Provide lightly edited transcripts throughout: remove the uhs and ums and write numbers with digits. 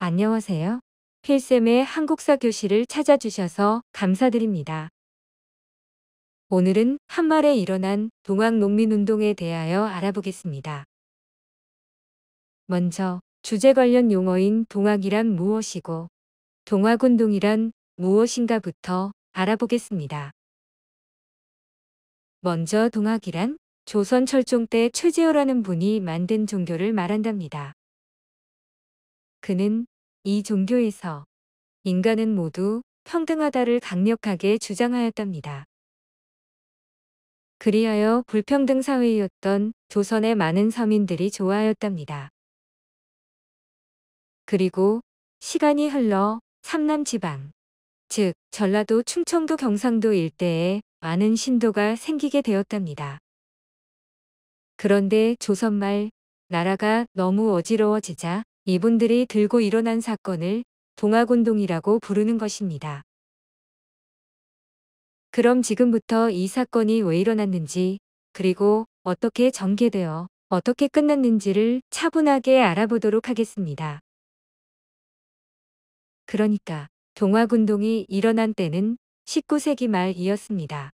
안녕하세요. 필쌤의 한국사 교실을 찾아주셔서 감사드립니다. 오늘은 한말에 일어난 동학농민운동에 대하여 알아보겠습니다. 먼저 주제 관련 용어인 동학이란 무엇이고 동학운동이란 무엇인가부터 알아보겠습니다. 먼저 동학이란 조선 철종 때 최재호라는 분이 만든 종교를 말한답니다. 그는 이 종교에서 인간은 모두 평등하다를 강력하게 주장하였답니다. 그리하여 불평등 사회였던 조선의 많은 서민들이 좋아하였답니다. 그리고 시간이 흘러 삼남 지방, 즉 전라도, 충청도, 경상도 일대에 많은 신도가 생기게 되었답니다. 그런데 조선 말 나라가 너무 어지러워지자 이분들이 들고 일어난 사건을 동학운동이라고 부르는 것입니다. 그럼 지금부터 이 사건이 왜 일어났는지, 그리고 어떻게 전개되어 어떻게 끝났는지를 차분하게 알아보도록 하겠습니다. 그러니까 동학운동이 일어난 때는 19세기 말이었습니다.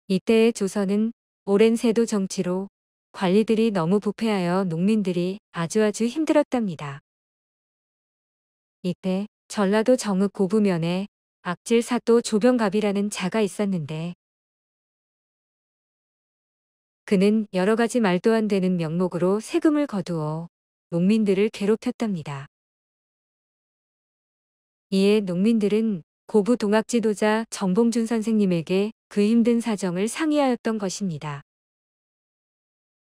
이때의 조선은 오랜 세도 정치로 관리들이 너무 부패하여 농민들이 아주 힘들었답니다. 이때 전라도 정읍 고부면에 악질 사또 조병갑이라는 자가 있었는데 그는 여러 가지 말도 안 되는 명목으로 세금을 거두어 농민들을 괴롭혔답니다. 이에 농민들은 고부 동학 지도자 정봉준 선생님에게 그 힘든 사정을 상의하였던 것입니다.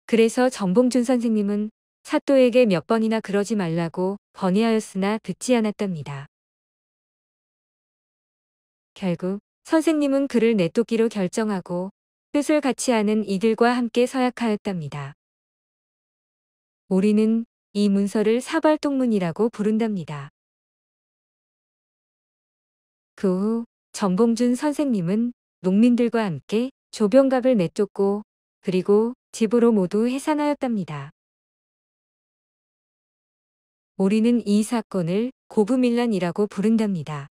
그래서 정봉준 선생님은 사또에게 몇 번이나 그러지 말라고 건의하였으나 듣지 않았답니다. 결국 선생님은 그를 내쫓기로 결정하고 뜻을 같이 하는 이들과 함께 서약하였답니다. 우리는 이 문서를 사발동문이라고 부른답니다. 그 후 정봉준 선생님은 농민들과 함께 조병갑을 내쫓고 그리고 집으로 모두 해산하였답니다. 우리는 이 사건을 고부밀란이라고 부른답니다.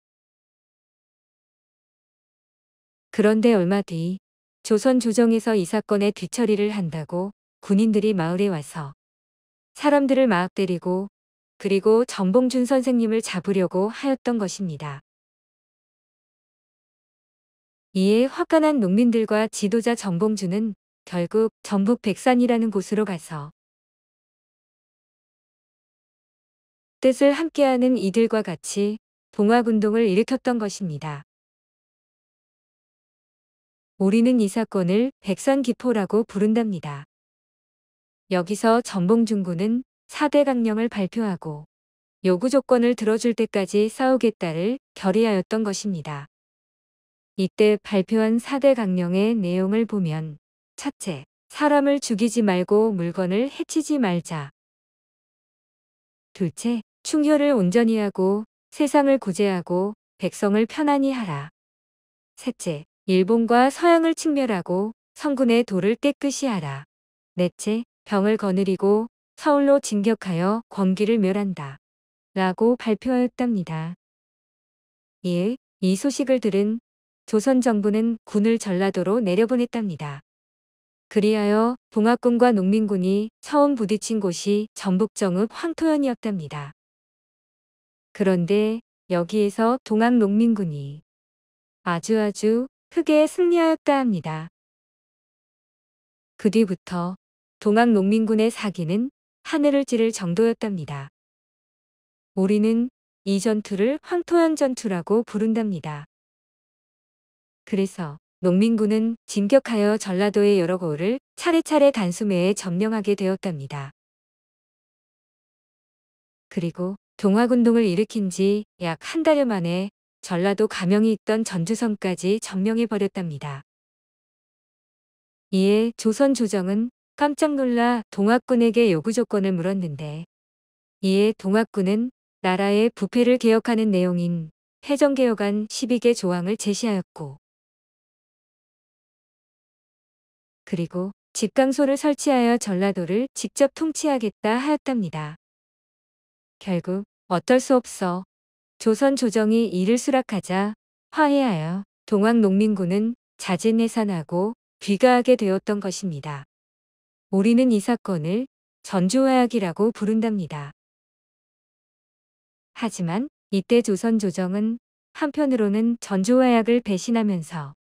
그런데 얼마 뒤 조선 조정에서 이 사건의 뒤처리를 한다고 군인들이 마을에 와서 사람들을 막 때리고 그리고 정봉준 선생님을 잡으려고 하였던 것입니다. 이에 화가 난 농민들과 지도자 정봉준은 결국 전북 백산이라는 곳으로 가서 뜻을 함께하는 이들과 같이 동학운동을 일으켰던 것입니다. 우리는 이 사건을 백산기포라고 부른답니다. 여기서 정봉준 군은 4대 강령을 발표하고 요구 조건을 들어줄 때까지 싸우겠다를 결의하였던 것입니다. 이때 발표한 4대 강령의 내용을 보면 첫째, 사람을 죽이지 말고 물건을 해치지 말자. 둘째, 충효를 온전히 하고 세상을 구제하고 백성을 편안히 하라. 셋째, 일본과 서양을 침멸하고 성군의 도를 깨끗이 하라. 넷째, 병을 거느리고 서울로 진격하여 권기를 멸한다. 라고 발표하였답니다. 이에 이 소식을 들은 조선 정부는 군을 전라도로 내려보냈답니다. 그리하여 동학군과 농민군이 처음 부딪힌 곳이 전북정읍 황토현이었답니다. 그런데 여기에서 동학농민군이 아주 크게 승리하였다 합니다. 그 뒤부터 동학농민군의 사기는 하늘을 찌를 정도였답니다. 우리는 이 전투를 황토현 전투라고 부른답니다. 그래서 농민군은 진격하여 전라도의 여러 고을을 차례차례 단숨에 점령하게 되었답니다. 그리고 동학운동을 일으킨 지 약 한 달여 만에 전라도 가명이 있던 전주성까지 점령해버렸답니다. 이에 조선 조정은 깜짝 놀라 동학군에게 요구 조건을 물었는데 이에 동학군은 나라의 부패를 개혁하는 내용인 해정개혁안 12개 조항을 제시하였고 그리고 집강소를 설치하여 전라도를 직접 통치하겠다 하였답니다. 결국 어쩔 수 없어 조선 조정이 이를 수락하자 화해하여 동학농민군은 자진해산하고 귀가하게 되었던 것입니다. 우리는 이 사건을 전주화약이라고 부른답니다. 하지만 이때 조선 조정은 한편으로는 전주화약을 배신하면서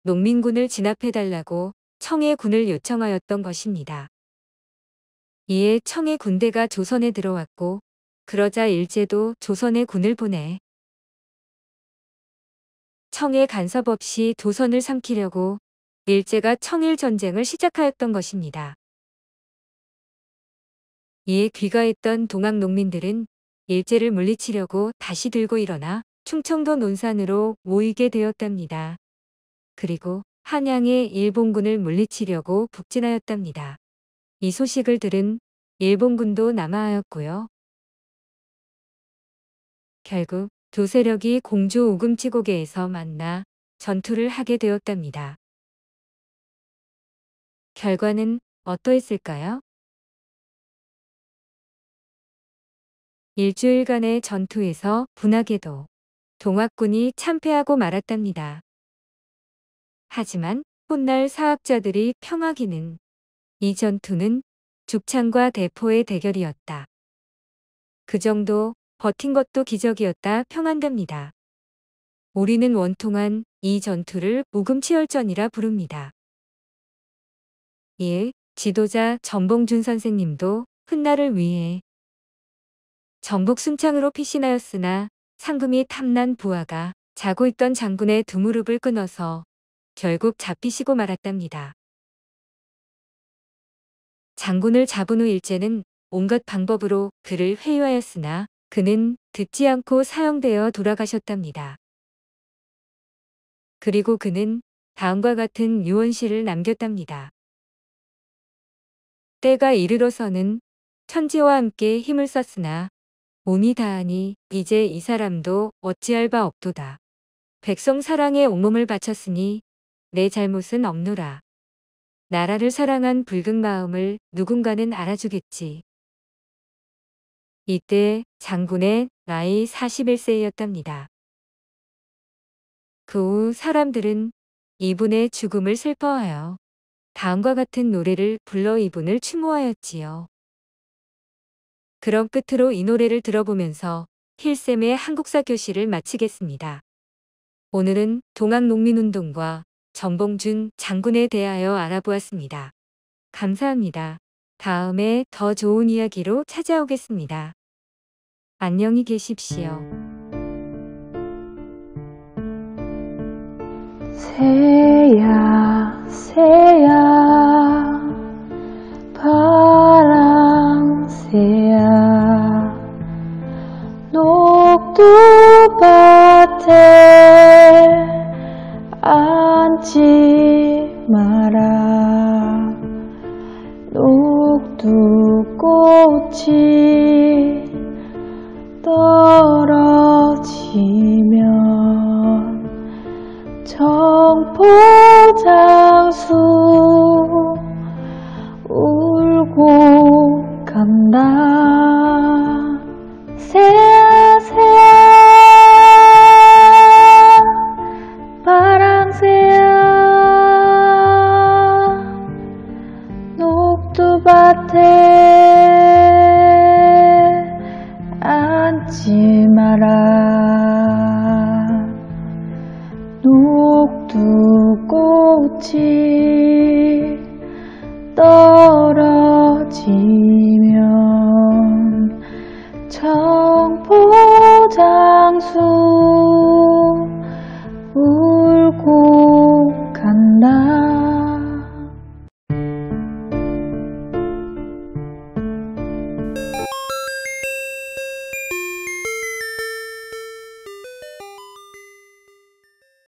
농민군을 진압해달라고 청해 군을 요청하였던 것입니다. 이에 청해 군대가 조선에 들어왔고 그러자 일제도 조선에 군을 보내 청해 간섭 없이 조선을 삼키려고 일제가 청일 전쟁을 시작하였던 것입니다. 이에 귀가했던 동학 농민들은 일제를 물리치려고 다시 들고 일어나 충청도 논산으로 모이게 되었답니다. 그리고 한양의 일본군을 물리치려고 북진하였답니다. 이 소식을 들은 일본군도 남하하였고요. 결국 두 세력이 공주 우금치고개에서 만나 전투를 하게 되었답니다. 결과는 어떠했을까요? 일주일간의 전투에서 분하게도 동학군이 참패하고 말았답니다. 하지만 훗날 사학자들이 평하기는 이 전투는 죽창과 대포의 대결이었다. 그 정도 버틴 것도 기적이었다 평한답니다. 우리는 원통한 이 전투를 우금치열전이라 부릅니다. 이에 지도자 전봉준 선생님도 훗날을 위해 전북 순창으로 피신하였으나 상금이 탐난 부하가 자고 있던 장군의 두 무릎을 끊어서 결국 잡히시고 말았답니다. 장군을 잡은 후 일제는 온갖 방법으로 그를 회유하였으나 그는 듣지 않고 사형되어 돌아가셨답니다. 그리고 그는 다음과 같은 유언시를 남겼답니다. 때가 이르러서는 천지와 함께 힘을 썼으나 몸이 다하니 이제 이 사람도 어찌할 바 없도다. 백성 사랑에 온몸을 바쳤으니 내 잘못은 없노라. 나라를 사랑한 붉은 마음을 누군가는 알아주겠지. 이때 장군의 나이 41세였답니다. 그 후 사람들은 이분의 죽음을 슬퍼하여 다음과 같은 노래를 불러 이분을 추모하였지요. 그럼 끝으로 이 노래를 들어보면서 힐쌤의 한국사 교실을 마치겠습니다. 오늘은 동학농민운동과 전봉준 장군에 대하여 알아보았습니다. 감사합니다. 다음에 더 좋은 이야기로 찾아오겠습니다. 안녕히 계십시오. 새야 새야 파랑새야 녹두밭에 앉지 마라. 녹두꽃이 떨어지면 청포장수 울고 간다. 새야 새야 파랑새야 녹두밭에 앉지 마라. 녹두꽃이 떨어지면 청포장수